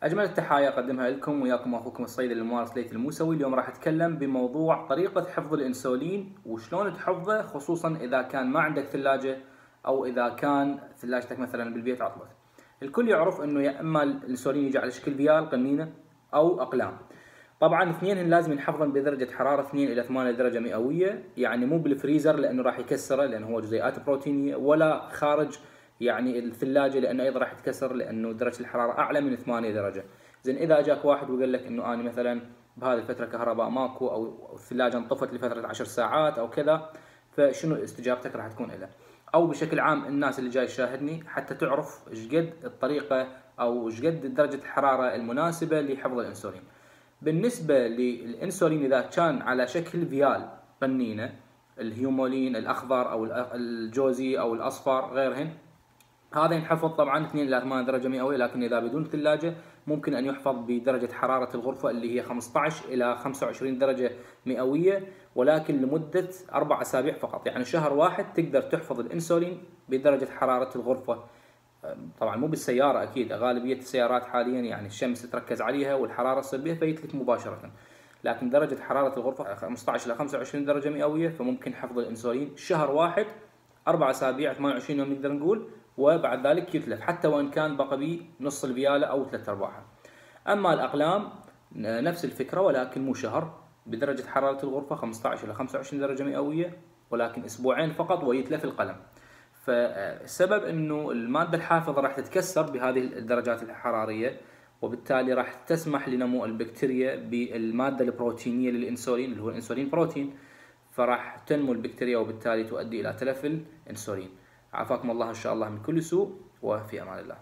أجمل التحايا أقدمها لكم وياكم أخوكم الصيدلي الممارس ليث الموسوي. اليوم راح أتكلم بموضوع طريقة حفظ الأنسولين وشلون تحفظه، خصوصا إذا كان ما عندك ثلاجة أو إذا كان ثلاجتك مثلا بالبيت عطلت. الكل يعرف إنه يا إما الأنسولين يجي على شكل فيال قنينة أو أقلام. طبعا اثنين لازم ينحفظن بدرجة حرارة 2 إلى 8 درجة مئوية، يعني مو بالفريزر لأنه راح يكسره لأنه هو جزيئات بروتينية، ولا خارج يعني الثلاجة لأنه أيضا راح يتكسر لأنه درجة الحرارة أعلى من 8 درجة. زين إذا أجاك واحد وقال لك إنه أنا مثلا بهذه الفترة كهرباء ماكو أو الثلاجة انطفت لفترة 10 ساعات أو كذا، فشنو استجابتك راح تكون له؟ أو بشكل عام الناس اللي جاي تشاهدني حتى تعرف إيش قد الطريقة أو إيش قد درجة الحرارة المناسبة لحفظ الأنسولين. بالنسبة للأنسولين إذا كان على شكل فيال قنينة، الهيومولين الأخضر أو الجوزي أو الأصفر غيرهن، هذا ينحفظ طبعا 2 إلى 8 درجة مئوية، لكن إذا بدون ثلاجة ممكن أن يحفظ بدرجة حرارة الغرفة اللي هي 15 إلى 25 درجة مئوية، ولكن لمدة 4 أسابيع فقط. يعني شهر واحد تقدر تحفظ الأنسولين بدرجة حرارة الغرفة. طبعا مو بالسيارة، أكيد غالبية السيارات حاليا يعني الشمس تركز عليها والحرارة تصير بها فيتلك مباشرة، لكن درجة حرارة الغرفة 15 إلى 25 درجة مئوية، فممكن حفظ الأنسولين شهر واحد 4 أسابيع 28 يوم نقدر نقول، وبعد ذلك يتلف حتى وإن كان بقى بيه نص الفيالة أو 3/4. أما الأقلام نفس الفكرة ولكن مو شهر، بدرجة حرارة الغرفة 15 إلى 25 درجة مئوية، ولكن أسبوعين فقط ويتلف القلم. فالسبب انه المادة الحافظة راح تتكسر بهذه الدرجات الحرارية، وبالتالي راح تسمح لنمو البكتيريا بالمادة البروتينية للانسولين اللي هو الانسولين بروتين، فراح تنمو البكتيريا وبالتالي تؤدي الى تلف الانسولين. عافاكم الله ان شاء الله من كل سوء، وفي امان الله.